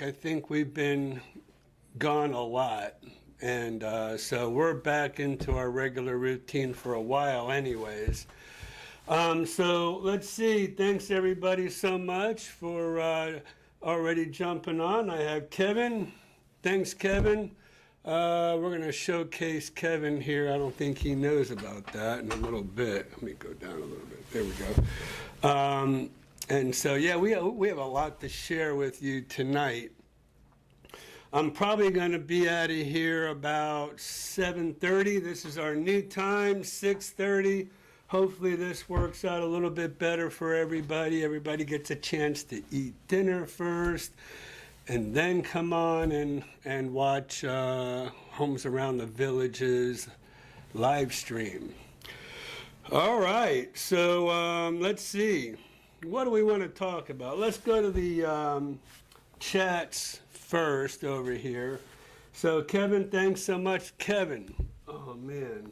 I think we've been gone a lot. And so we're back into our regular routine for a while anyways. So let's see. Thanks everybody so much for already jumping on. I have Kevin. Thanks, Kevin. We're going to showcase Kevin here. I don't think he knows about that in a little bit. Let me go down a little bit. There we go. And so, yeah, we have a lot to share with you tonight. I'm probably going to be out of here about 7:30. This is our new time, 6:30. Hopefully this works out a little bit better for everybody. Everybody gets a chance to eat dinner first and then come on and watch Homes Around the Villages live stream. All right, so let's see. What do we want to talk about? Let's go to the chats first over here. So Kevin, thanks so much. Kevin, oh man.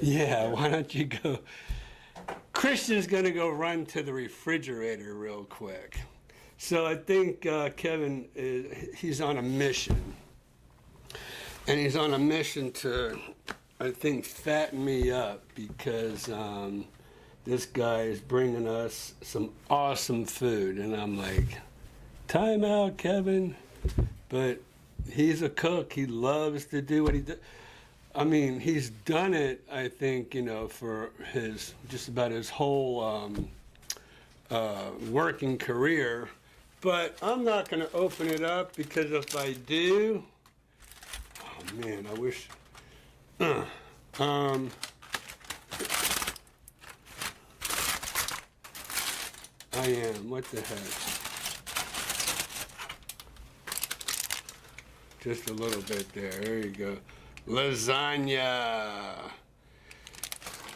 Yeah, why don't you go? Christian's going to go run to the refrigerator real quick. So I think Kevin, he's on a mission. And he's on a mission to, I think, fatten me up because this guy is bringing us some awesome food. And I'm like, time out, Kevin. But he's a cook. He loves to do what he does. I mean, he's done it, I think, you know, for his, just about his whole working career. But I'm not going to open it up because if I do, oh man, I wish, I am, what the heck? Just a little bit there you go. Lasagna.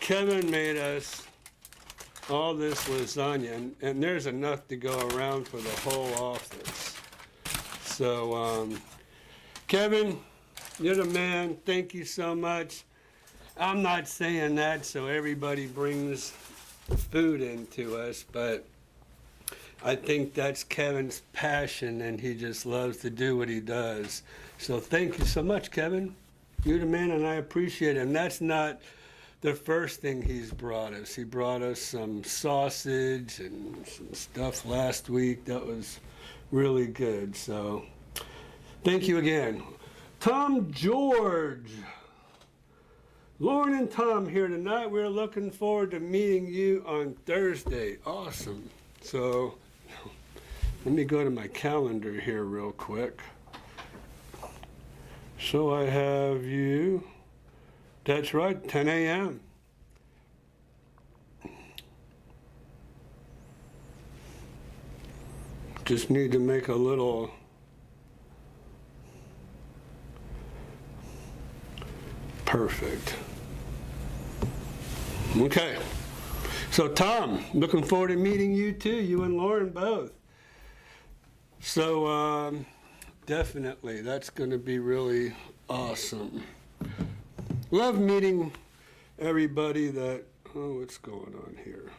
Kevin made us all this lasagna, and there's enough to go around for the whole office. So, Kevin, you're the man. Thank you so much. I'm not saying that so everybody brings food into us, but I think that's Kevin's passion, and he just loves to do what he does. So thank you so much, Kevin. You're the man, and I appreciate it. And that's not the first thing he's brought us. He brought us some sausage and some stuff last week that was really good. So thank you again. Tom George. Lauren and Tom here tonight. We're looking forward to meeting you on Thursday. Awesome. So let me go to my calendar here real quick. So I have you, that's right, 10 a.m. Just need to make a little perfect. Okay, so Tom, looking forward to meeting you too, you and Lauren both. So, definitely, that's going to be really awesome. Love meeting everybody that, oh, what's going on here?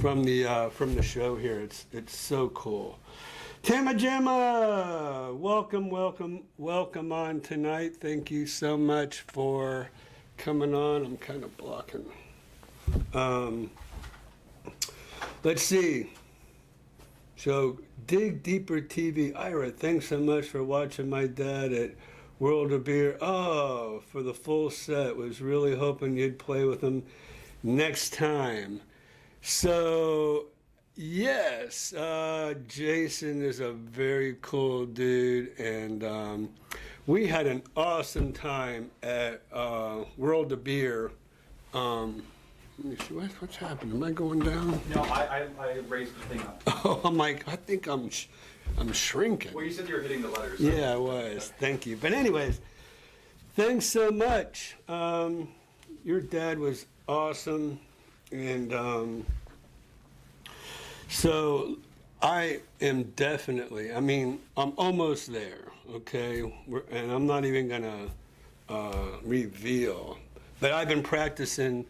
From the show here, it's so cool. Tama Jamma, welcome on tonight. Thank you so much for coming on. I'm kind of blocking. Let's see. So, Dig Deeper TV. Ira, thanks so much for watching my dad at World of Beer. Oh, for the full set. Was really hoping you'd play with him next time. So, yes, Jason is a very cool dude, and we had an awesome time at World of Beer. Let me see, what's happening? Am I going down? No, I raised the thing up. Oh, I'm like, I think I'm shrinking. Well, you said you were hitting the letters. So. Yeah, I was. Thank you. But anyways, thanks so much. Your dad was awesome. And so I am definitely, I mean, I'm almost there, okay? And I'm not even going to reveal. But I've been practicing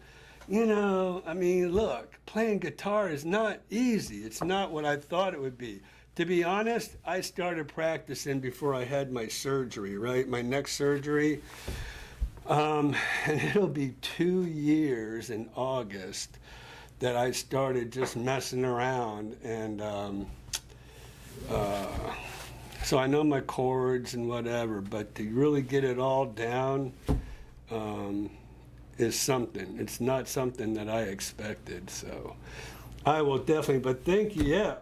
I mean, look, playing guitar is not easy. It's not what I thought it would be. To be honest, I started practicing before I had my surgery, right? My neck surgery. And it'll be 2 years in August that I started just messing around. And so I know my chords and whatever, but to really get it all down is something. It's not something that I expected. So I will definitely, but thank you. Yeah.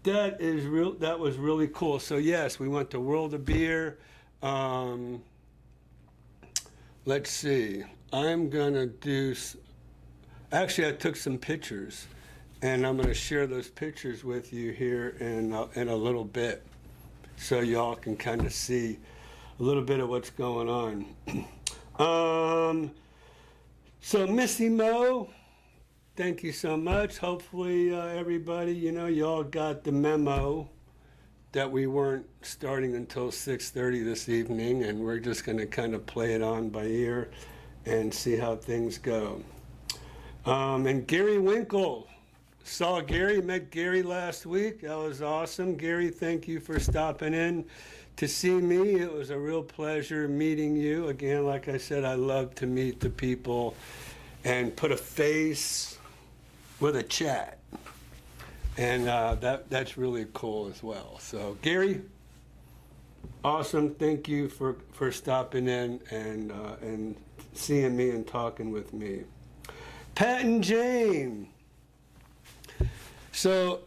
That is real. That was really cool. So yes, we went to World of Beer. Let's see. I'm gonna do. Actually, I took some pictures, and I'm gonna share those pictures with you here in a little bit, so y'all can kind of see a little bit of what's going on. So Missy Mo. Thank you so much. Hopefully, everybody, you all got the memo that we weren't starting until 6:30 this evening, and we're just going to kind of play it on by ear and see how things go. And Gary Winkle. Met Gary last week. That was awesome. Gary, thank you for stopping in to see me. It was a real pleasure meeting you. Again, like I said, I love to meet the people and put a face with a chat, and that's really cool as well. So Gary, awesome. Thank you for stopping in and seeing me and talking with me. Pat and Jane. So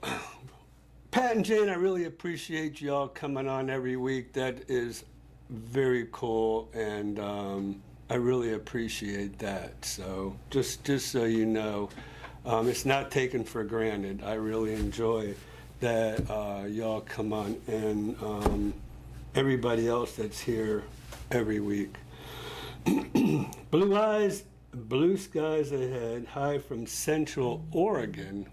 Pat and Jane, I really appreciate y'all coming on every week. That is very cool, and I really appreciate that. So just so you know, it's not taken for granted. I really enjoy that y'all come on, and everybody else that's here every week. Blue eyes, blue skies ahead. Hi from Central Oregon.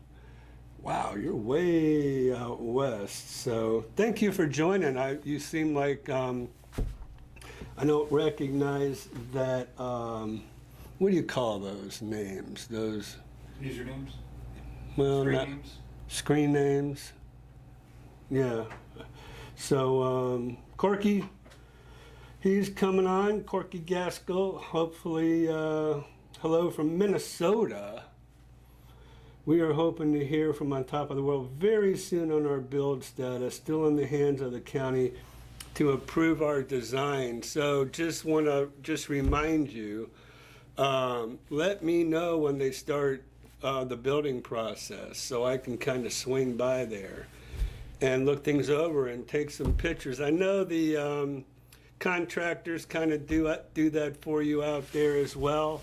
Wow, you're way out west. So thank you for joining. You seem like I don't recognize that. What do you call those names? Those Usernames? well, Screen not names? screen names. Yeah. So Corky, he's coming on. Corky Gaskell. Hopefully, hello from Minnesota. We are hoping to hear from On Top of the World very soon on our build status, still in the hands of the county to approve our design. So just want to remind you, let me know when they start the building process so I can kind of swing by there and look things over and take some pictures. I know the contractors kind of do that for you out there as well.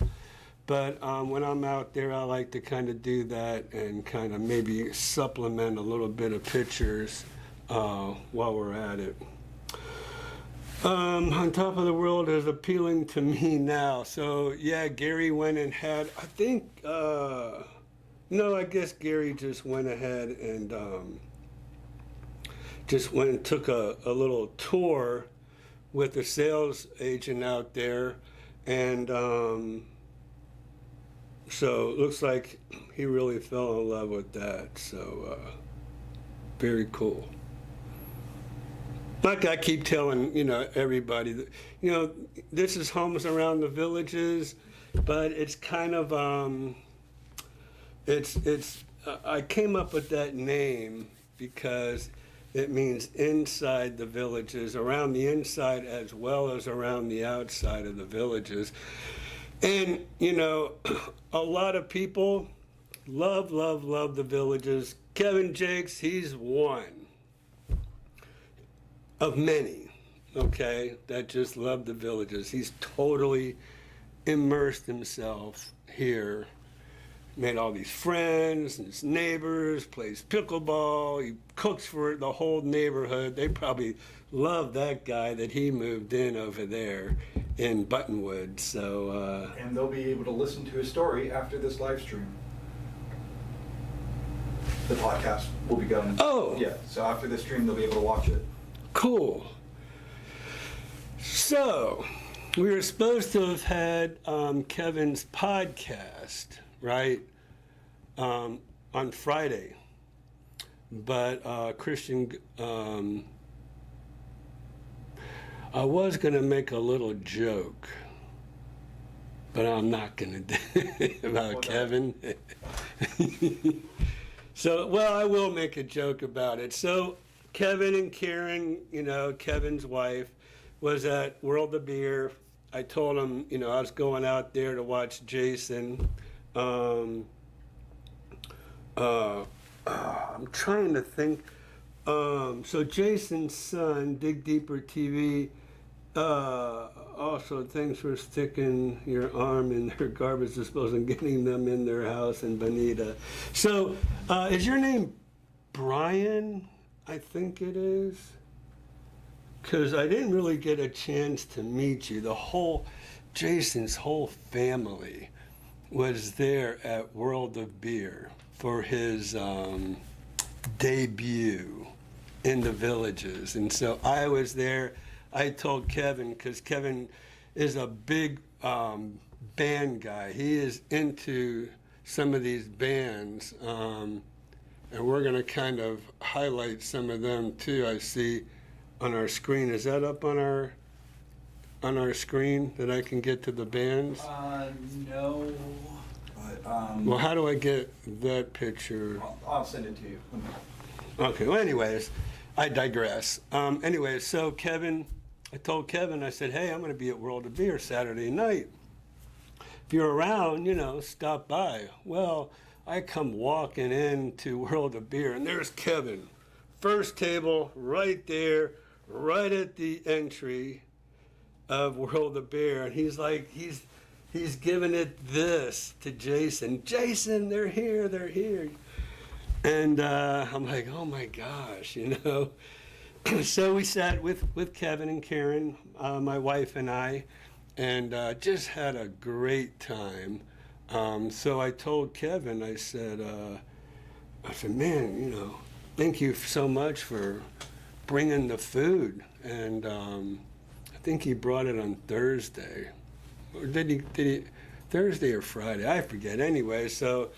But when I'm out there, I like to kind of do that and kind of maybe supplement a little bit of pictures while we're at it. On Top of the World is appealing to me now. So yeah, Gary went and had, I think, no, I guess Gary just went ahead and just went and took a little tour with the sales agent out there, and so it looks like he really fell in love with that. So very cool. Like I keep telling everybody that, this is Homes Around the Villages, but it's kind of I came up with that name because it means inside the villages, around the inside as well as around the outside of the villages. And, a lot of people love the villages. Kevin Jakes, he's one of many, okay, that just love the villages. He's totally immersed himself here. Made all these friends and his neighbors, plays pickleball, he cooks for the whole neighborhood. They probably love that guy that he moved in over there in Buttonwood. So And they'll be able to listen to his story after this live stream. The podcast will be going. Oh. Yeah, so after this stream, they'll be able to watch it. cool. So we were supposed to have had Kevin's podcast, right, on Friday. But Christian, I was going to make a little joke, but I'm not going to do it about Kevin. So, well, I will make a joke about it. So, Kevin and Karen, Kevin's wife, was at World of Beer. I told him, I was going out there to watch Jason. I'm trying to think. So Jason's son, Dig Deeper TV, also thanks for sticking your arm in their garbage disposal and getting them in their house in Bonita. So is your name Brian? I think it is. Because I didn't really get a chance to meet you. Jason's whole family was there at World of Beer for his debut in the Villages. And so I was there. I told Kevin, because Kevin is a big band guy. He is into some of these bands. And we're going to kind of highlight some of them too. I see on our screen. Is that up on our screen that I can get to the bands? No. But, well, how do I get that picture? I'll send it to you. Okay, well, anyways, I digress. Anyways, so I told Kevin, I said, hey, I'm going to be at World of Beer Saturday night. If you're around, stop by. Well, I come walking into World of Beer, and there's Kevin. First table, right there, right at the entry of World of Beer. And he's like, he's giving it this to Jason. Jason, they're here. And I'm like, oh my gosh, So we sat with Kevin and Karen, my wife and I, and just had a great time. So I told Kevin, I said, man, thank you so much for bringing the food. And I think he brought it on Thursday. Or did he Thursday or Friday? I forget. Anyway, so,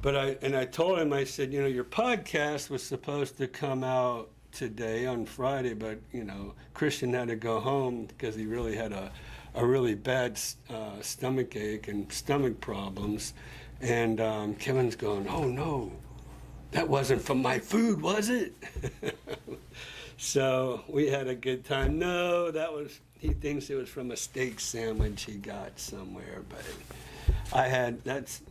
but I told him, I said, your podcast was supposed to come out today on Friday, but, Christian had to go home because he really had a really bad stomach ache and stomach problems. And Kevin's going, oh no, that wasn't from my food, was it? So we had a good time. No, he thinks it was from a steak sandwich he got somewhere, but that's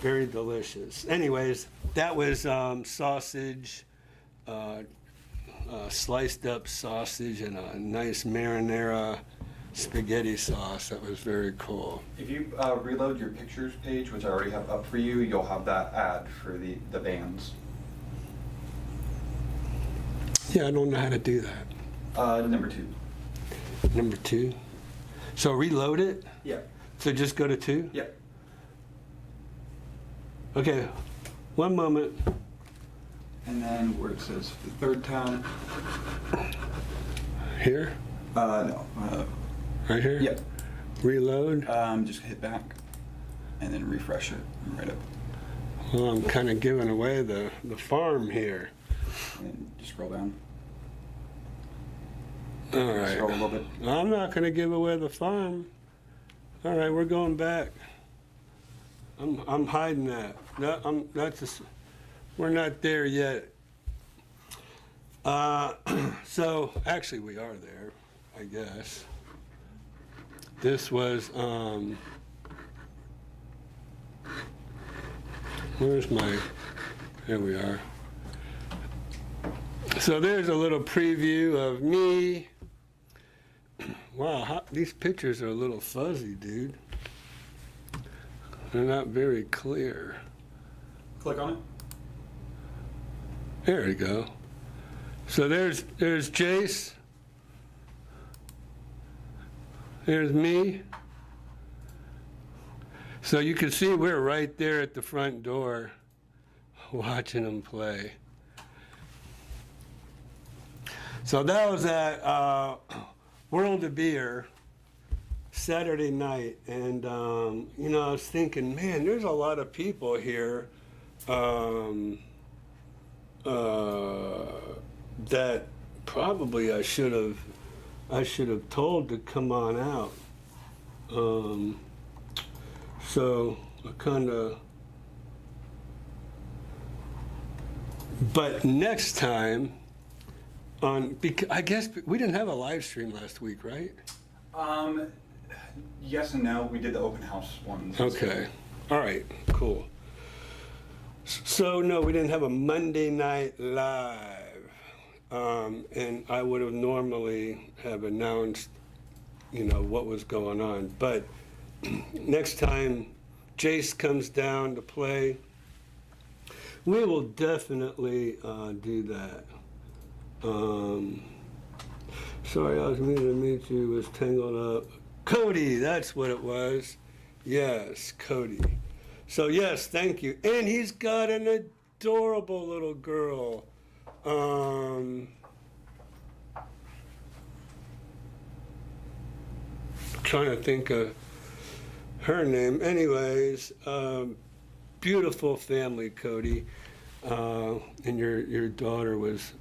very delicious. Anyways, that was sausage, sliced up sausage and a nice marinara spaghetti sauce. That was very cool. If you reload your pictures page, which I already have up for you, you'll have that ad for the bands. Yeah, I don't know how to do that. Number 2. Number 2. So reload it? Yeah. So just go to 2? Yeah. Okay, one moment. And then where it says for the third time. Here? No. Right here? Yep. Reload? Just hit back and then refresh it right up. Well, I'm kind of giving away the farm here. And just scroll down. All right. Scroll a little bit. I'm not going to give away the farm. All right, we're going back. I'm hiding that. No, we're not there yet. So actually, we are there, I guess. This was where's my? There we are. So there's a little preview of me. Wow, these pictures are a little fuzzy, dude. They're not very clear. Click on it. There we go. So there's Jace. There's me. So you can see we're right there at the front door watching them play. So that was at World of Beer Saturday night, and you know, I was thinking, man, there's a lot of people here that probably I should have told to come on out. So I kind of. But next time, I guess we didn't have a live stream last week, right? Yes and no. We did the open house ones. Okay. All right. Cool. So no, we didn't have a Monday night live, and I would have normally have announced, you know, what was going on. But next time, Jace comes down to play. We will definitely do that. Sorry, I was meaning to meet you. Was tangled up. Cody, that's what it was. Yes, Cody. So yes, thank you. And he's got an adorable little girl. Trying to think of her name. Anyways, beautiful family, Cody. And your daughter was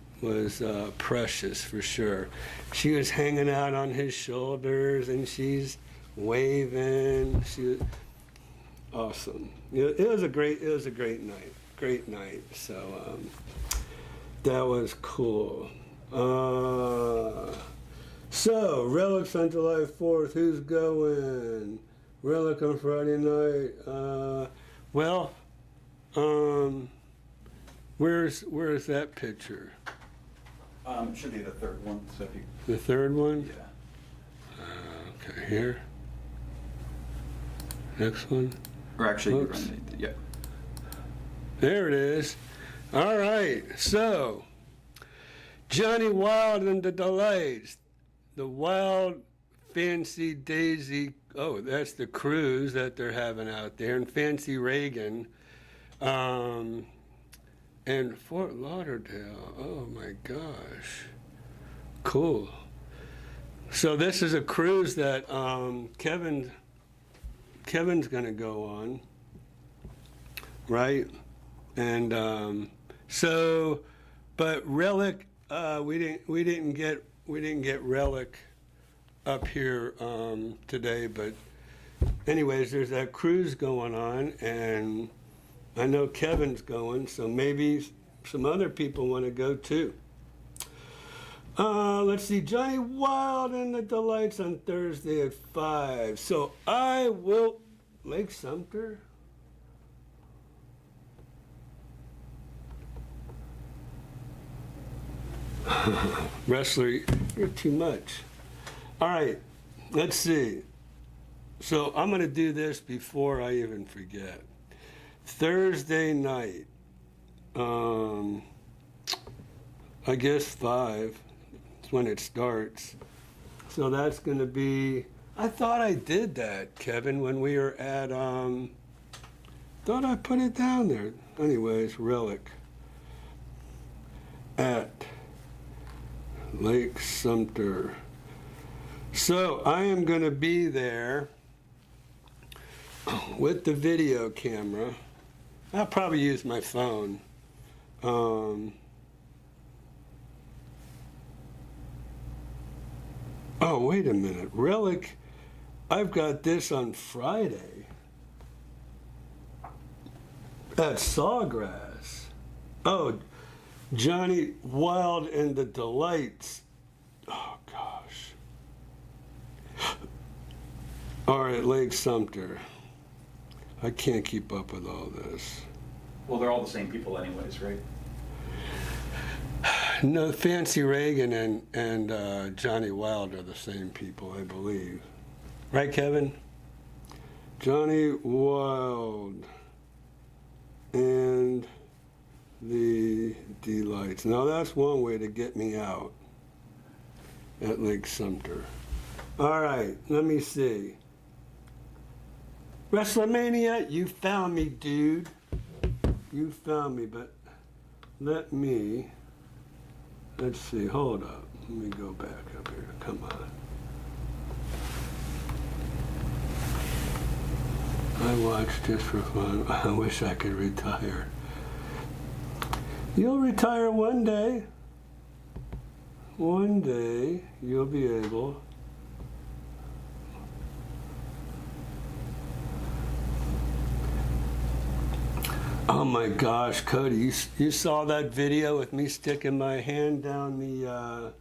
precious for sure. She was hanging out on his shoulders and she's waving. She was awesome. It was a great night. Great night. So that was cool. So Relics on July 4th. Who's going? Relic on Friday night. Well, where's that picture? It should be the third one. So if you, The third one? yeah. Okay, here. Next one. Or actually, you Oops. run it. Yeah. There it is. All right, so Johnny Wild and the Delights. The Wild Fancy Daisy. Oh, that's the cruise that they're having out there. And Fancy Reagan. And Fort Lauderdale. Oh my gosh. Cool. So this is a cruise that Kevin's going to go on, right? And so, but Relic, we didn't get Relic up here today. But anyways, there's that cruise going on, and I know Kevin's going, so maybe some other people want to go too. Let's see, Johnny Wild and the Delights on Thursday at 5. So I will, Lake Sumter? Wrestler, you're too much. All right, let's see. So I'm going to do this before I even forget. Thursday night, I guess 5 is when it starts. So that's going to be, I thought I did that, Kevin, when we were at, thought I put it down there. Anyways, Relic at Lake Sumter. So I am going to be there with the video camera. I'll probably use my phone. Oh, wait a minute. Relic, I've got this on Friday at Sawgrass. Oh, Johnny Wild and the Delights. Oh, gosh. All right, Lake Sumter. I can't keep up with all this. Well, they're all the same people anyways, right? No, Fancy Reagan and Johnny Wild are the same people, I believe. Right, Kevin? Johnny Wild and the Delights. Now, that's one way to get me out at Lake Sumter. All right, let me see. WrestleMania, you found me, dude. You found me, but let's see, hold up. Let me go back up here, come on. I watch just for fun. I wish I could retire. You'll retire one day. One day you'll be able. Oh my gosh, Cody, you saw that video with me sticking my hand down the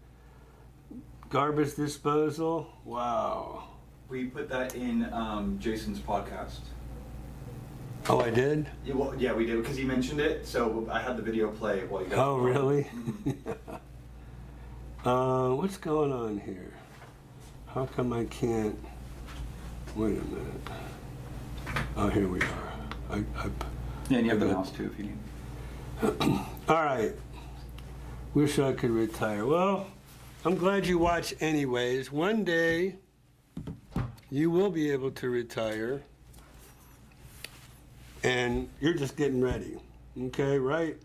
garbage disposal? Wow. We put that in Jason's podcast. Oh, I did? Yeah, well, yeah, we did because he mentioned it. So I had the video play while you guys. Oh, were really? Mhm. What's going on here? How come I can't? Wait a minute. Oh, here we are. Yeah, and you have the mouse too if you need. All right. Wish I could retire. Well, I'm glad you watch anyways. One day, you will be able to retire. And you're just getting ready. Okay, right?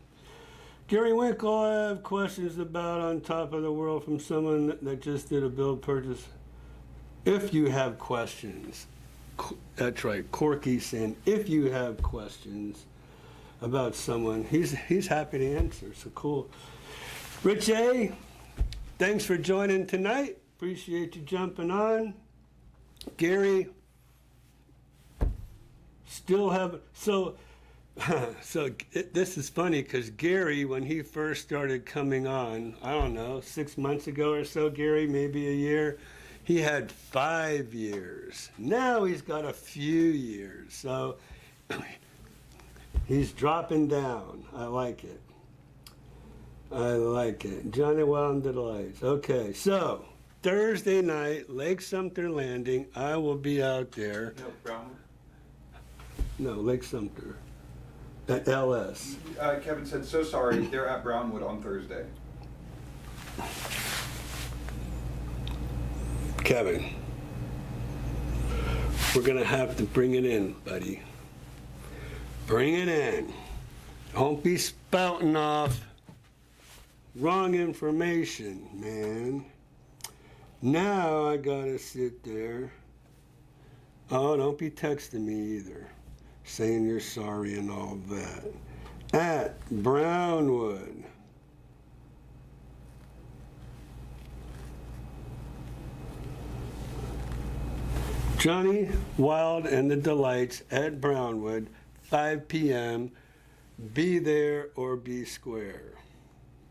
Gary Winkle, I have questions about On Top of the World from someone that just did a build purchase. If you have questions, that's right, Corky saying, if you have questions about someone, he's happy to answer, so cool. Rich A, thanks for joining tonight. Appreciate you jumping on. Gary, still have, this is funny because Gary, when he first started coming on, I don't know, 6 months ago or so, Gary, maybe a year, he had 5 years. Now he's got a few years, so he's dropping down. I like it. I like it. Johnny Wild Delights. Okay, so Thursday night, Lake Sumter Landing. I will be out there. No, Brown. No, Lake Sumter. At LS. Kevin said, so sorry, they're at Brownwood on Thursday. Kevin, we're going to have to bring it in, buddy. Bring it in. Don't be spouting off wrong information, man. Now I got to sit there. Oh, don't be texting me either, saying you're sorry and all that. At Brownwood. Johnny Wild and the Delights at Brownwood, 5 p.m. Be there or be square.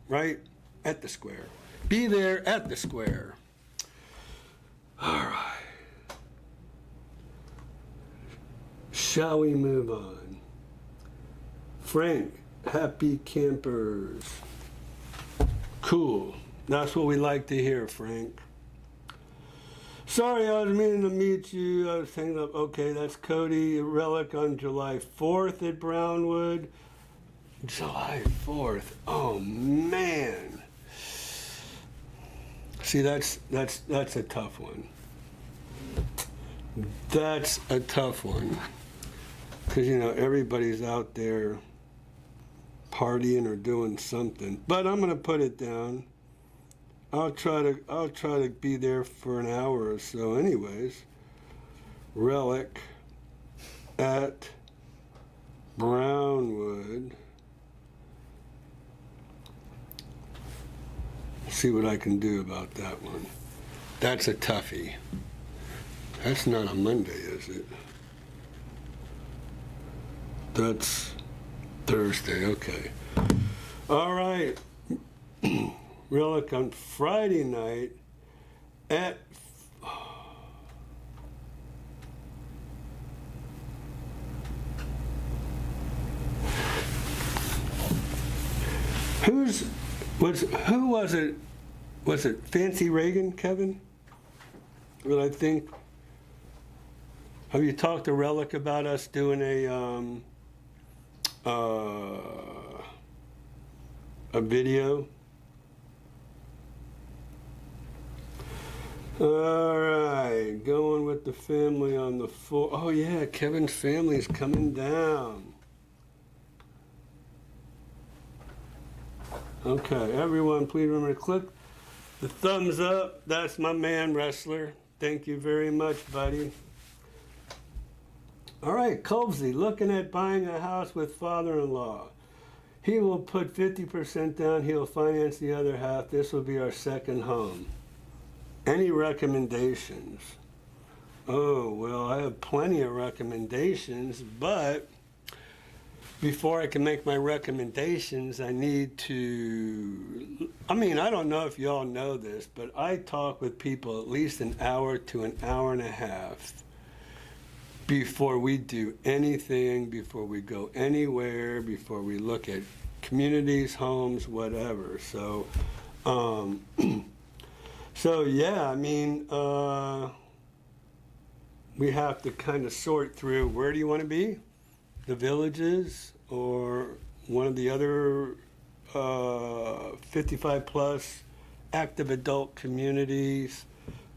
Right? At the square. Be there at the square. All right. Shall we move on? Frank, happy campers. Cool. That's what we like to hear, Frank. Sorry, I was meaning to meet you. I was thinking of, okay, that's Cody Relic on July 4th at Brownwood. July 4th. Oh, man. See, that's a tough one. That's a tough one. Because, you know, everybody's out there partying or doing something. But I'm going to put it down. I'll try to be there for an hour or so anyways. Relic at Brownwood. See what I can do about that one. That's a toughie. That's not a Monday, is it? That's Thursday, okay. All right. Relic on Friday night at who was it? Was it Fancy Reagan, Kevin? Well, I think. Have you talked to Relic about us doing a video? All right, going with the family on the 4th. Oh yeah, Kevin's family's coming down. Okay, everyone, please remember to click the thumbs up. That's my man, Wrestler. Thank you very much, buddy. All right, Colsey, looking at buying a house with father-in-law. He will put 50% down. He'll finance the other half. This will be our second home. Any recommendations? Oh, well, I have plenty of recommendations, but before I can make my recommendations, I need to, I don't know if y'all know this, but I talk with people at least an hour to an hour and a half before we do anything, before we go anywhere, before we look at communities, homes, whatever. So, we have to kind of sort through, where do you want to be? The Villages or one of the other 55 plus active adult communities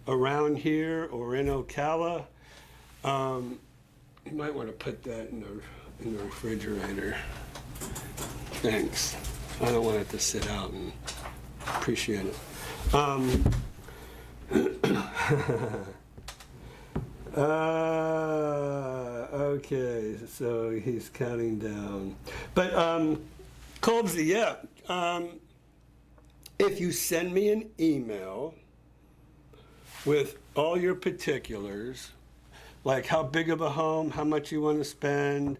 around here or in Ocala. You might want to put that in the refrigerator. Thanks. I don't want it to sit out, and appreciate it. Okay, so he's counting down. But, Colbsy, yeah. If you send me an email with all your particulars, like how big of a home, how much you want to spend,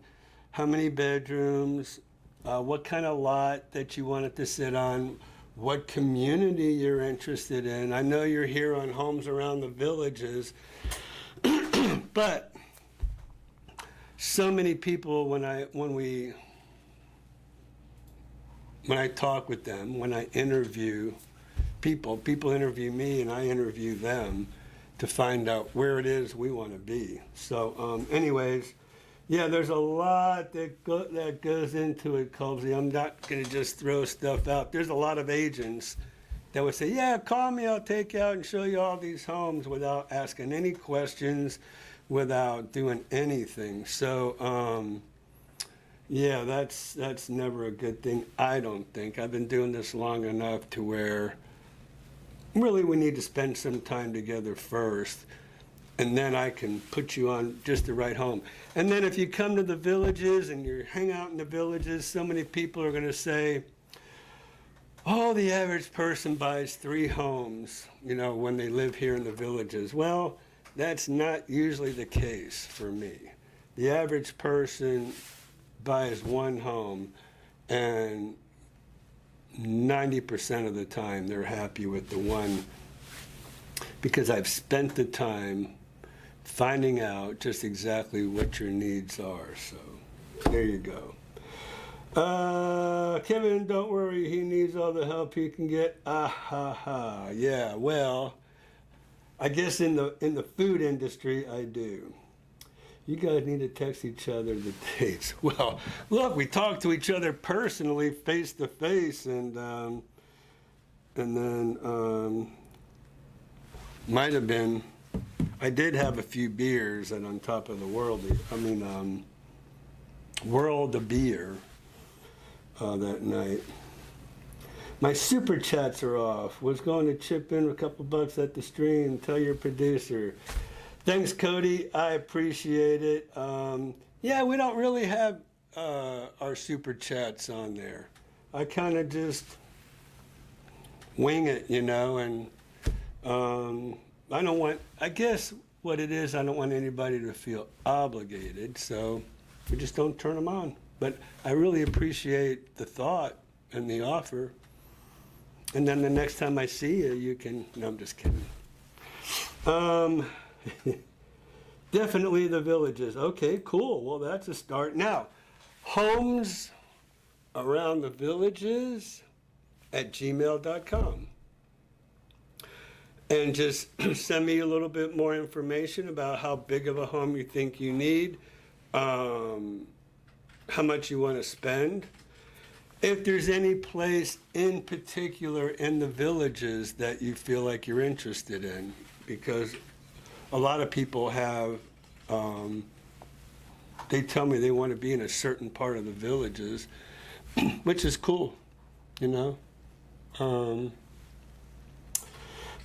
how many bedrooms, what kind of lot that you want it to sit on, what community you're interested in. I know you're here on Homes Around the Villages, but so many people when I talk with them, when I interview people interview me and I interview them to find out where it is we want to be. So anyways, yeah, there's a lot that goes into it, Colsey. I'm not going to just throw stuff out. There's a lot of agents that would say, yeah, call me, I'll take you out and show you all these homes without asking any questions, without doing anything. So, yeah, that's never a good thing, I don't think. I've been doing this long enough to where really we need to spend some time together first, and then I can put you on just the right home. And then if you come to the Villages and you hang out in the Villages, so many people are going to say, oh, the average person buys 3 homes, when they live here in the Villages. Well, that's not usually the case for me. The average person buys 1 home, and 90% of the time they're happy with the one, because I've spent the time finding out just exactly what your needs are. So there you go. Kevin, don't worry, he needs all the help he can get. Yeah, well, I guess in the food industry I do. You guys need to text each other the dates. Well, look, we talk to each other personally, face to face, and then might have been. I did have a few beers and on top of the world of beer that night. My super chats are off. Was going to chip in a couple bucks at the stream. Tell your producer. Thanks, Cody. I appreciate it. Yeah, we don't really have our super chats on there. I kind of just wing it, and I guess what it is, I don't want anybody to feel obligated, so we just don't turn them on. But I really appreciate the thought and the offer. And then the next time I see you, you can, no, I'm just kidding. Definitely the Villages. Okay, cool. Well, that's a start. Now, Homes Around the Villages at gmail.com. And just send me a little bit more information about how big of a home you think you need, how much you want to spend. If there's any place in particular in the Villages that you feel like you're interested in, because a lot of people have, they tell me they want to be in a certain part of the Villages, which is cool,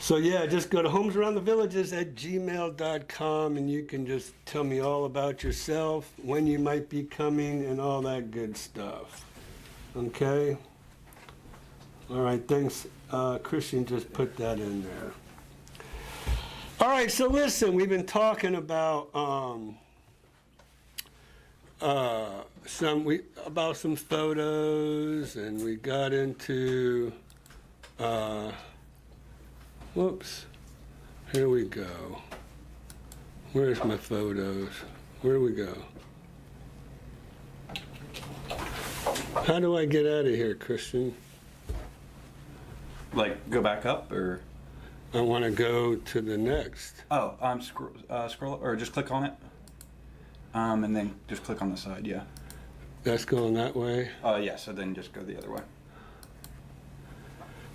So yeah, just go to homesaroundthevillages@gmail.com and you can just tell me all about yourself, when you might be coming, and all that good stuff. Okay? All right, thanks. Christian just put that in there. All right, so listen, we've been talking about some photos, and we got into whoops, here we go. Where's my photos? Where do we go? How do I get out of here, Christian? Like, go back up, or? I want to go to the next. Oh, scroll, or just click on it. And then just click on the side, yeah. That's going that way? Yeah, so then just go the other way.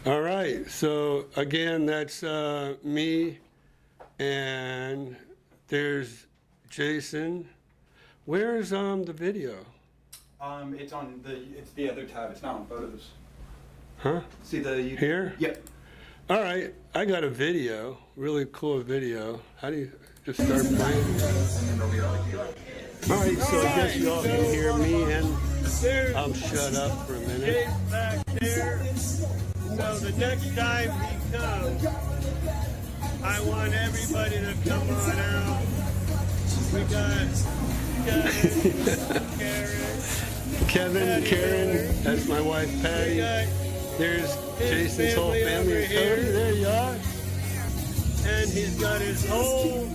All right, so again, that's me, and there's Jason. Where's the video? It's the other tab, it's not on photos. Huh? See the YouTube? Here? Yep. All right, I got a video, really cool video. How do you just start playing? All right, so I guess you all can hear me, and I'll shut up for a minute. Back there. So the next time he comes, I want everybody to come on out. We got Kevin, Karen, that's my wife Patty. There's Jason's whole family. Cody, there you are. And he's got his whole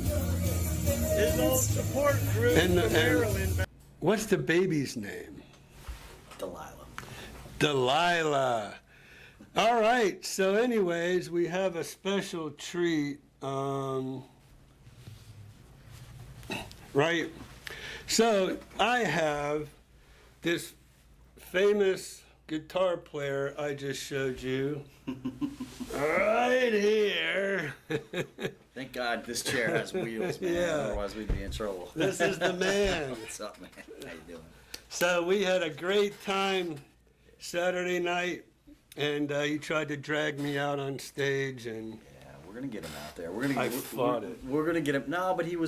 support group from Maryland. What's the baby's name? Delilah. All right, so anyways, we have a special treat, right? So I have this famous guitar player I just showed you right here. Thank God this chair has wheels, man. Yeah. Otherwise we'd be in trouble. This is the man. What's up, man? How you doing? So we had a great time Saturday night, and he tried to drag me out on stage, and Yeah, we're gonna get him out there. We're gonna. I fought it. We're gonna get him. No, but you were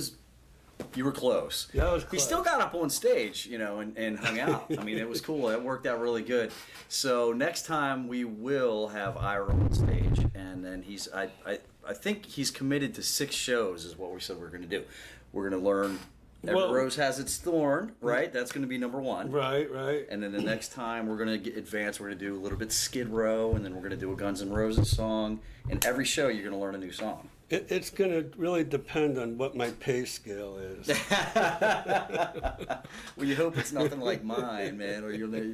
close. that was He close. still got up on stage, and hung out. I mean, it was cool. It worked out really good. So next time we will have Ira on stage, and then I think he's committed to 6 shows is what we said we're going to do. We're going to learn Every Well- Rose Has Its Thorn, right? That's going to be number 1. Right, right. And then the next time we're going to get advanced. We're going to do a little bit Skid Row, and then we're going to do a Guns N' Roses song. And every show you're going to learn a new song. It's going to really depend on what my pay scale is. Well, you hope it's nothing like mine, man, or we'll never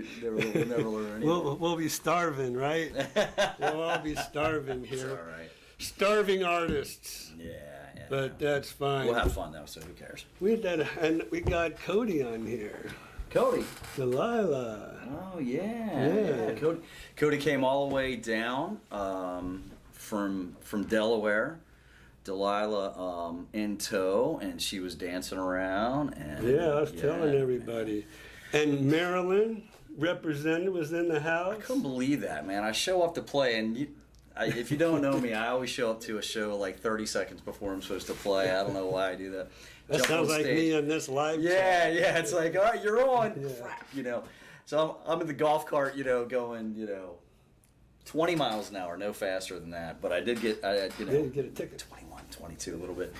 learn anything. We'll be starving, right? We'll all be starving It's all here. right. Starving artists. Yeah. But that's fine. We'll have fun though, so who cares? We got Cody on here. Cody. Delilah. Oh yeah. Yeah. Cody came all the way down from Delaware. Delilah in tow, and she was dancing around. And Yeah, I was telling everybody. And Marilyn, representative, was in the house. I couldn't believe that, man. I show up to play, and if you don't know me, I always show up to a show like 30 seconds before I'm supposed to play. I don't know why I do that. That Jump sounds on like stage. me on this live Yeah, chat. yeah. It's like, all right, you're on. Yeah. Crap, So I'm in the golf cart, going, 20 miles an hour, no faster than that. But I did get, You didn't get a ticket. 21, 22, a little bit.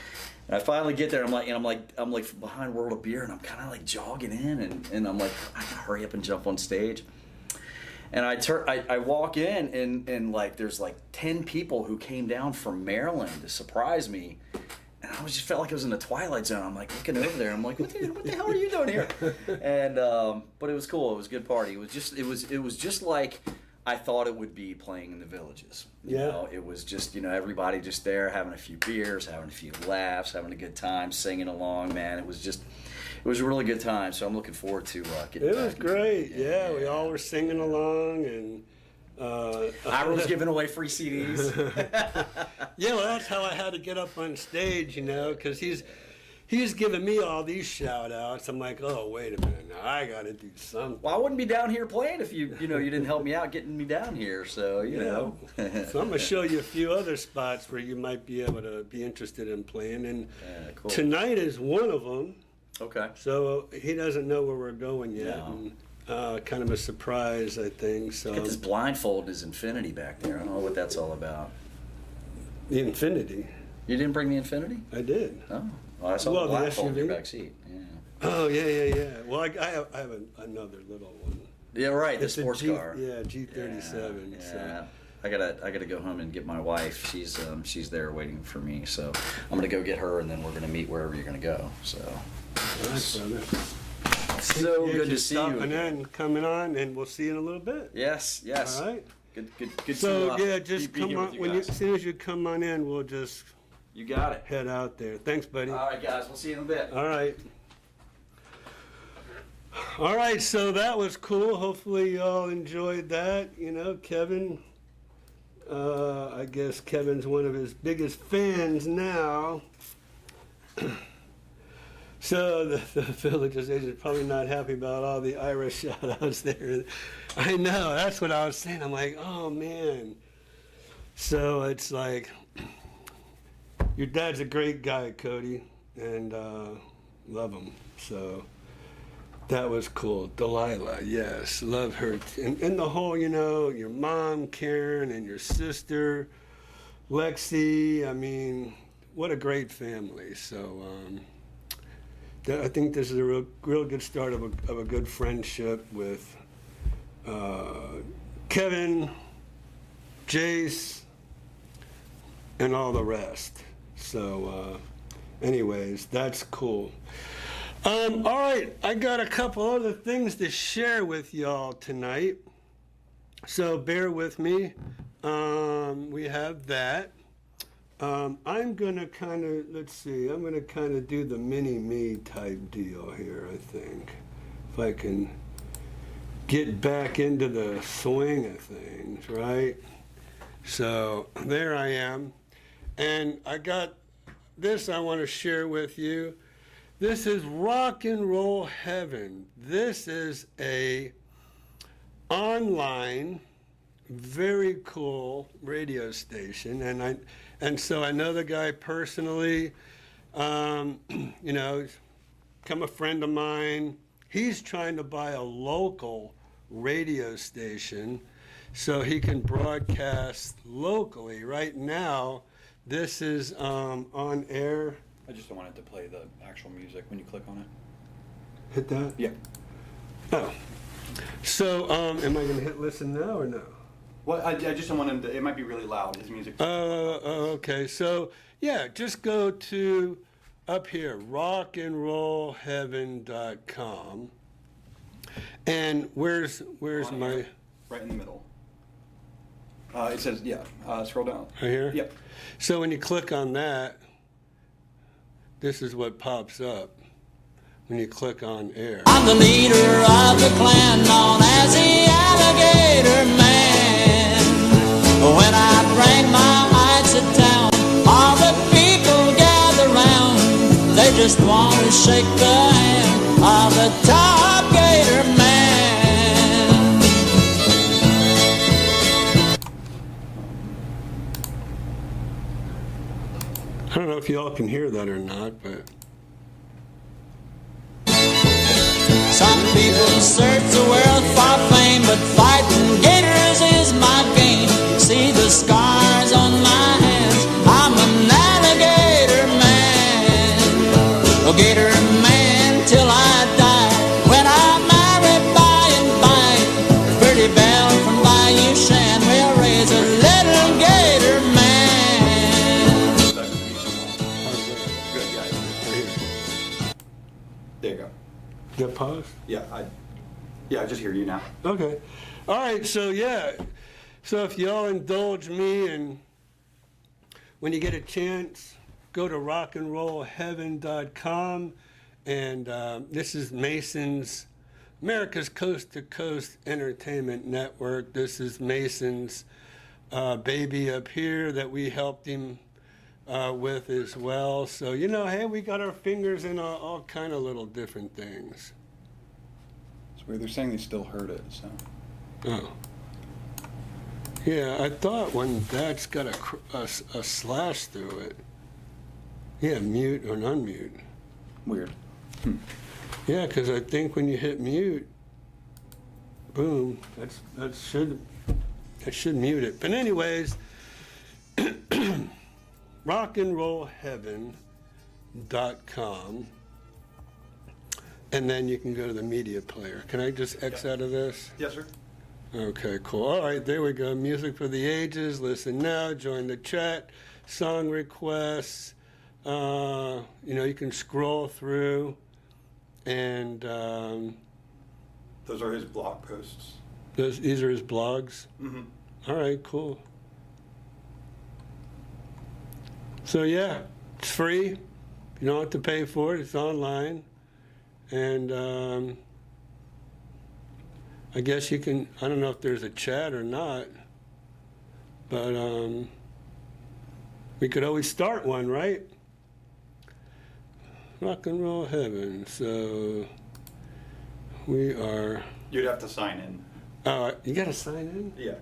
And I finally get there. I'm like behind World of Beer, and I'm kind of like jogging in, and I'm like, I gotta hurry up and jump on stage. And I walk in, and like there's like 10 people who came down from Maryland to surprise me. And I just felt like I was in the Twilight Zone. I'm like looking over there. I'm like, what the hell are you doing here? And but it was cool. It was a good party. It was just like I thought it would be playing in the Villages. It was just everybody just there having a few beers, having a few laughs, having a good time, singing along. Man, it was a really good time. So I'm looking forward to getting It back was into great. Yeah, we all were singing along, and Ira was giving away free CDs. yeah, well, that's how I had to get up on stage, because he's he's giving me all these shout outs. I'm like, oh, wait a minute. Now I got to do something. Well, I wouldn't be down here playing if you didn't help me out getting me down here. So you know. So I'm going to show you a few other spots where you might be able to be interested in playing. And Yeah, cool. tonight is one of them. Okay. So he doesn't know where we're going yet. No. And, kind of a surprise, I think. So Got this blindfold is infinity back there. I don't know what that's all about. the Infinity, You didn't bring the infinity? I did. Oh, well, I saw Well, the the blindfold in your SUV? back seat. Yeah. Oh yeah. Well, I have another little one. Yeah, right. The It's a sports G- car. Yeah, G37. Yeah. So. I gotta go home and get my wife. She's there waiting for me. So I'm gonna go get her, and then we're gonna meet wherever you're gonna go. So All right, brother. so Yeah, good to just see stopping you. in, coming on, and we'll see you in a little bit. Yes. All right. Good. So to, yeah, just be come here on with you when you, guys. as soon as you come on in, we'll just You got it. head out there. Thanks, buddy. All right, guys. We'll see you in a bit. All right. All right, so that was cool. Hopefully y'all enjoyed that. You know, Kevin, I guess Kevin's one of his biggest fans now. So the villagers is probably not happy about all the Irish shout-outs there. I know, that's what I was saying. I'm like, oh, man. So it's like, your dad's a great guy, Cody, and love him. So that was cool. Delilah, yes, love her. And the whole, you know, your mom, Karen, and your sister, Lexi. I mean, what a great family. So I think this is a real good start of a good friendship with Kevin, Jace, and all the rest. So anyways, that's cool. All right, I got a couple other things to share with y'all tonight. So bear with me. We have that. I'm gonna kind of, let's see, I'm gonna kind of do the mini-me type deal here, I think. If I can get back into the swing of things, right? So there I am. And I got this I want to share with you. This is Rock and Roll Heaven. This is a online, very cool radio station, and so I know the guy personally. You know, he's become a friend of mine. He's trying to buy a local radio station so he can broadcast locally. Right now, this is on air. I just don't want it to play the actual music when you click on it. Hit that? Yeah. Oh. So, am I going to hit listen now or no? Well, I just don't want him to. It might be really loud. His music. Okay. So, yeah, just go to up here, rockandrollheaven.com. And where's On my here, right in the middle. It says scroll down. right here? Yep. So when you click on that, this is what pops up when you click on air. I'm the leader of the clan known as the Alligator Man. When I bring my heights to town, all the people gather round. They just want to shake the hand of the Top Gator Man. I don't know if y'all can hear that or not, but Some people search the world for fame, but fighting gators is my game. See the scars on my hands, I'm an alligator man. A gator man till I die. When I'm married by and by, pretty belle from Bayou Shan will raise a little gator man. Good, guys. right here. There you go. Get paused? Yeah, I just hear you now. Okay. All right, so yeah. So if y'all indulge me, and when you get a chance, go to rockandrollheaven.com, and this is Mason's, America's Coast to Coast Entertainment Network. This is Mason's baby up here that we helped him with as well. So, you know, hey, we got our fingers in all kind of little different things. It's weird. They're saying they still heard it. So. Oh. Yeah, I thought when that's got a slash through it. Yeah, mute or unmute. Weird. Yeah, because I think when you hit mute, boom, that should mute it. But anyways, rockandrollheaven.com, and then you can go to the media player. Can I just X out of this? Yes, sir. Okay, cool. All right, there we go. Music for the ages. Listen now. Join the chat. Song requests. You know, you can scroll through, and Those are his blog posts. these are his blogs. Mm-hmm. All right, cool. So yeah, it's free. You don't have to pay for it. It's online, and I guess you can. I don't know if there's a chat or not, but we could always start one, right? Rock and Roll Heaven. So we are. You'd have to sign in. You got to sign in. Yeah.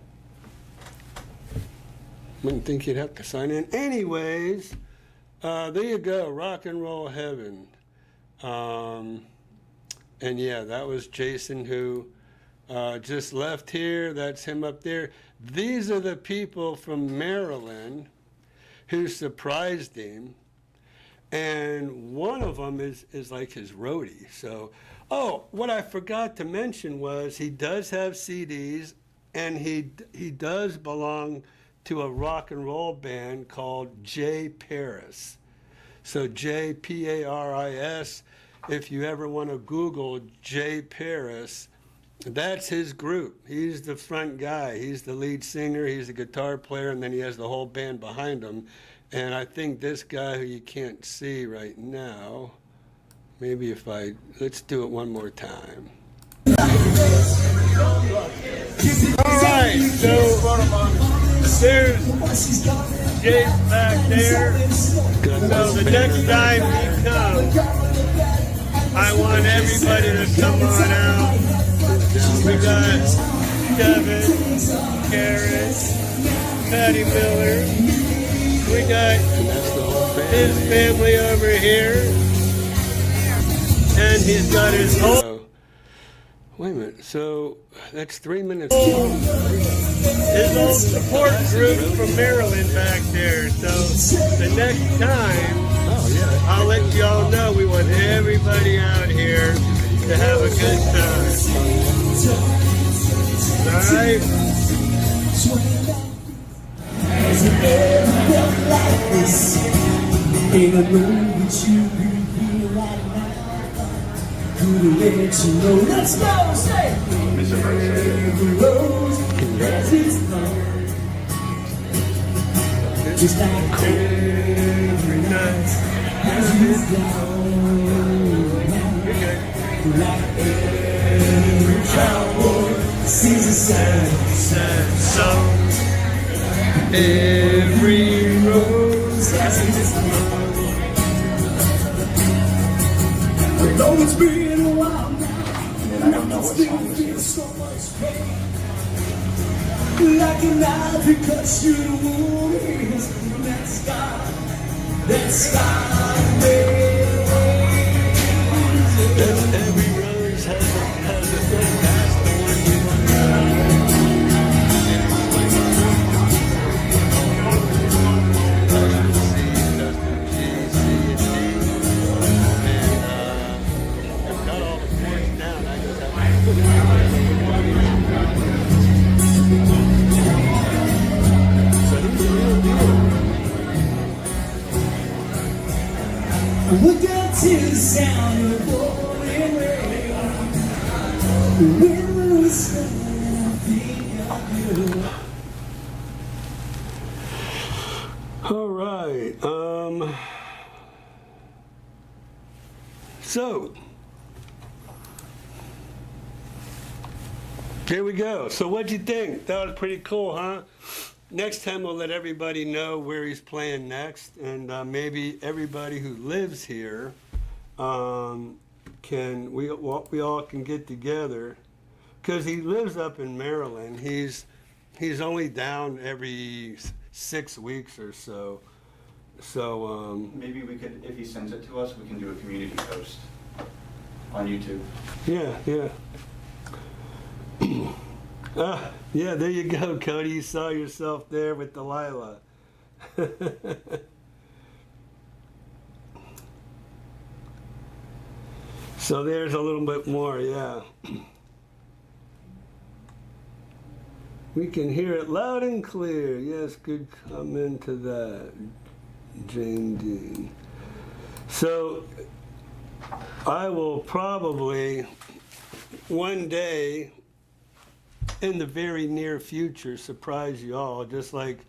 Wouldn't think you'd have to sign in. Anyways, there you go, Rock and Roll Heaven. And yeah, that was Jason who just left here. That's him up there. These are the people from Maryland who surprised him. And one of them is like his roadie. So, oh, what I forgot to mention was he does have CDs, and he does belong to a rock and roll band called J Paris. So J Paris. If you ever want to Google J Paris, that's his group. He's the front guy. He's the lead singer. He's the guitar player, and then he has the whole band behind him. And I think this guy who you can't see right now, maybe let's do it one more time. All right, so there's Jace back there. So the next time he comes, I want everybody to come on out. We got Kevin, Karen, Patty Miller. We got his family over here, and he's got his whole. Wait a minute. So that's 3 minutes long. His old support group from Maryland back there. So the next time, I'll let y'all know. We want everybody out here to have a good time. All right. Has it ever felt like this? And I know that you be here right now. Couldn't let you know. Let's go, say. Every rose has its thorn. Just like every night has its dawn. Like every cowboy sings a sad song. Every rose has its thorn. Though it's been a while now, and I still feel so much pain. Like a knife, it cuts you to wound. That scar Every rose has a thing. That's the one you want to know. I've got all the chords down. I just have to put it So he's the real deal. We got to the sound of pouring rain. When we stand, think of you. All right. So here we go. So what'd you think? That was pretty cool, huh? next time we'll let everybody know where he's playing next, and maybe everybody who lives here we all can get together, because he lives up in Maryland. He's only down every 6 weeks or so. So Maybe we could, if he sends it to us, we can do a community post on YouTube. yeah. Yeah, there you go, Cody. You saw yourself there with Delilah. So there's a little bit more, yeah. We can hear it loud and clear. Yes, good comment to that, Jane Dean. So I will probably one day in the very near future surprise you all, just like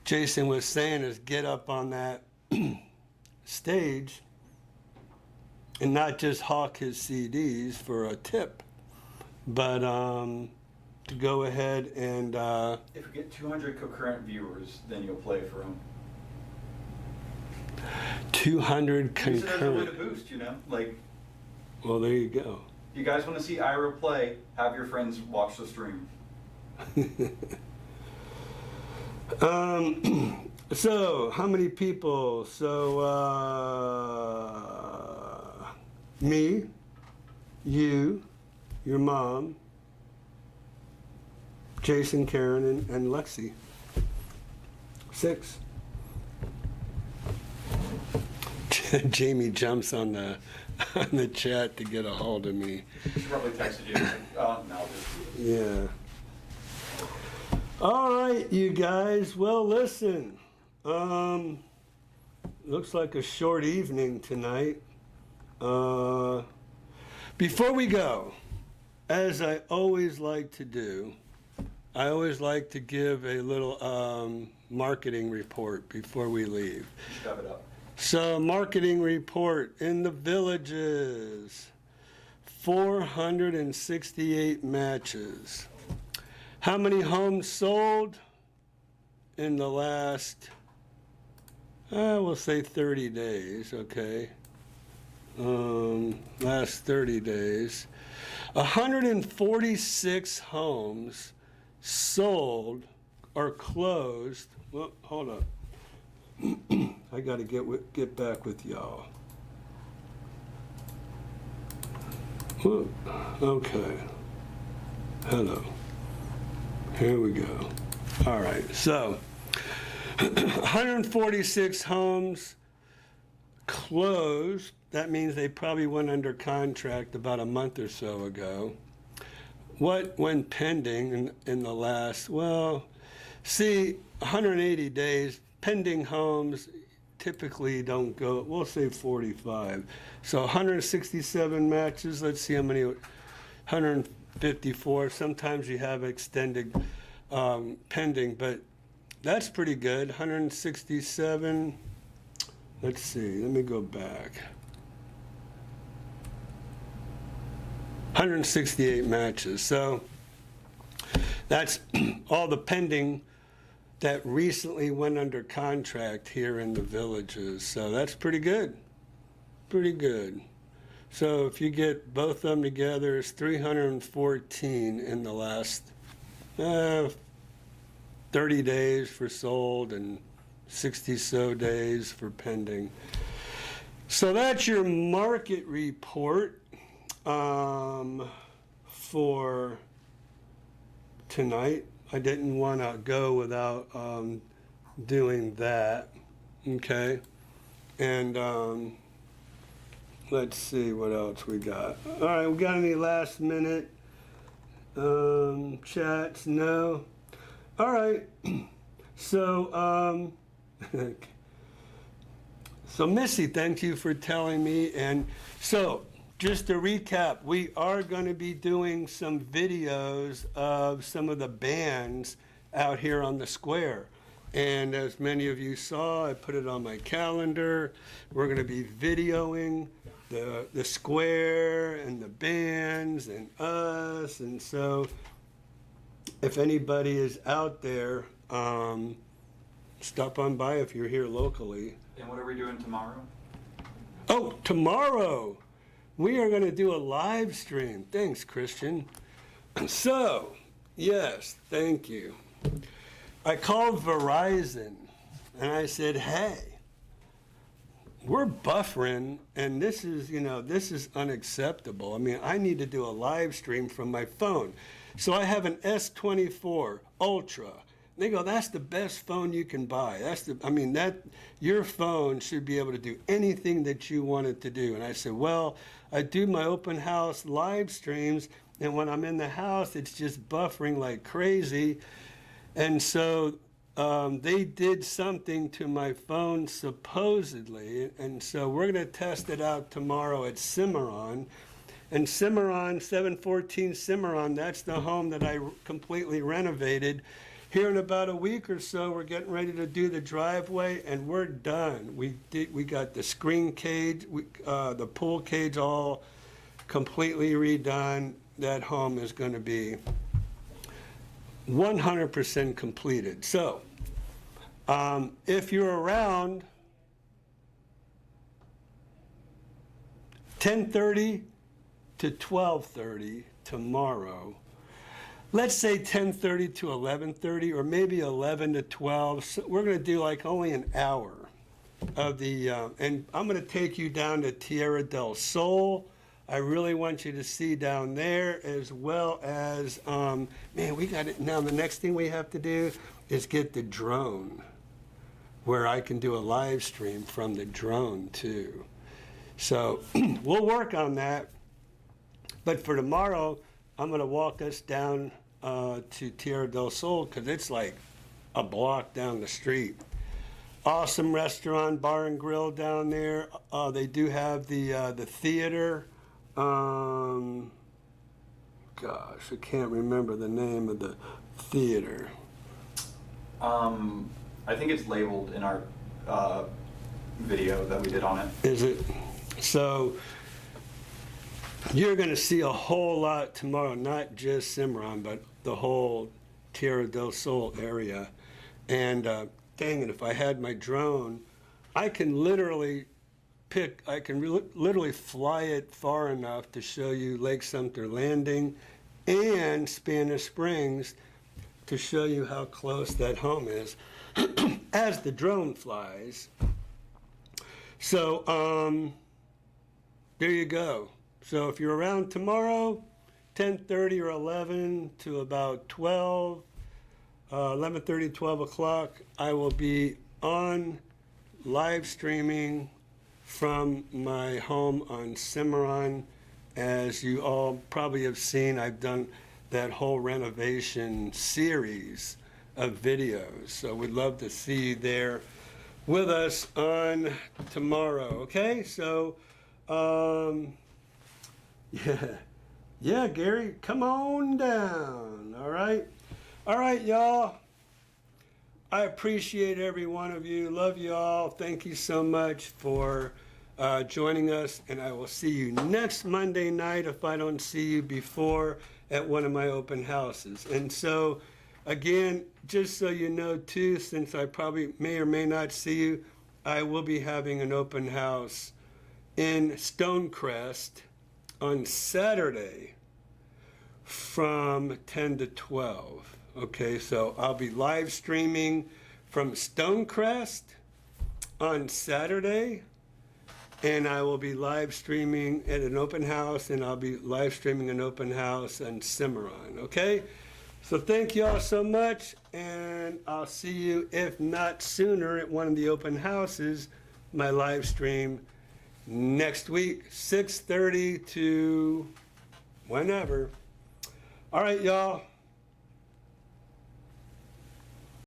Jason was saying, is get up on that stage and not just hawk his CDs for a tip, but to go ahead and If we get 200 concurrent viewers, then you'll play for them. 200 Use it as a way to concurrent. boost, you know? Like, Well, there you go. if you guys want to see Ira play, have your friends watch the stream. So how many people? So me, you, your mom, Jason, Karen, and Lexi. 6. Jamie jumps on the chat to get a hold of me. She probably texted you. Like, oh, no, just do it. Yeah. All right, you guys. Well, listen. Looks like a short evening tonight. Before we go, as I always like to do, I always like to give a little marketing report before we leave. Shove it up. So, marketing report in the Villages, 468 matches. How many homes sold in the last, we'll say 30 days, okay? Last 30 days. 146 homes sold or closed. Well, hold up. I got to get back with y'all. Whoop. Okay. Hello. Here we go. All right. So, 146 homes closed. That means they probably went under contract about a month or so ago. What went pending in the last, well, see, 180 days, pending homes typically don't go, we'll say 45. So 167 matches, let's see how many, 154. Sometimes you have extended pending, but that's pretty good. 167, let's see, let me go back. 168 matches. So that's all the pending that recently went under contract here in the Villages. So that's pretty good. Pretty good. So if you get both of them together, it's 314 in the last 30 days for sold and 60 so days for pending. So that's your market report for tonight. I didn't want to go without doing that. Okay. And let's see what else we got. All right, we got any last minute chats? No. All right. So, so Missy, thank you for telling me. And so, just to recap, we are going to be doing some videos of some of the bands out here on the square. And as many of you saw, I put it on my calendar. We're going to be videoing the square and the bands and us. And so if anybody is out there, Stop on by if you're here locally. And what are we doing tomorrow? Oh, tomorrow we are going to do a live stream. Thanks, Christian. So, yes, thank you. I called Verizon and I said, hey, we're buffering and this is unacceptable. I mean, I need to do a live stream from my phone. So I have an S24 Ultra. They go, that's the best phone you can buy. Your phone should be able to do anything that you want it to do. And I said, well, I do my open house live streams, and when I'm in the house, it's just buffering like crazy. And so they did something to my phone supposedly, and so we're going to test it out tomorrow at Cimarron. And Cimarron, 714 Cimarron, that's the home that I completely renovated. Here in about a week or so, we're getting ready to do the driveway, and we're done. We got the screen cage, the pool cage all completely redone. That home is going to be 100% completed. So, if you're around 10:30 to 12:30 tomorrow, let's say 10:30 to 11:30, or maybe 11 to 12. So we're going to do like only an hour of the, and I'm going to take you down to Tierra del Sol. I really want you to see down there, as well as, man, we got it. Now the next thing we have to do is get the drone, where I can do a live stream from the drone too. So we'll work on that. But for tomorrow, I'm going to walk us down to Tierra del Sol, because it's like a block down the street. Awesome restaurant, bar and grill down there. They do have the theater. Gosh, I can't remember the name of the theater. I think it's labeled in our video that we did on it. Is it? So you're going to see a whole lot tomorrow, not just Cimarron, but the whole Tierra del Sol area. And dang it, if I had my drone, I can literally literally fly it far enough to show you Lake Sumter Landing and Spanish Springs, to show you how close that home is as the drone flies. So there you go. So if you're around tomorrow, 10:30 or 11 to about 12, 11:30, 12 o'clock, I will be on live streaming from my home on Cimarron. As you all probably have seen, I've done that whole renovation series of videos. So we'd love to see you there with us on tomorrow, okay? So, yeah, Gary, come on down, all right? All right, y'all. I appreciate every one of you. Love you all. Thank you so much for joining us, and I will see you next Monday night, if I don't see you before, at one of my open houses. And so, again, just so you know too, since I probably may or may not see you, I will be having an open house in Stonecrest on Saturday from 10 to 12. Okay, so I'll be live streaming from Stonecrest on Saturday, and I will be live streaming at an open house, and I'll be live streaming an open house in Cimarron, okay? So thank you all so much, and I'll see you, if not sooner, at one of the open houses, my live stream next week, 6:30 to whenever. All right, y'all.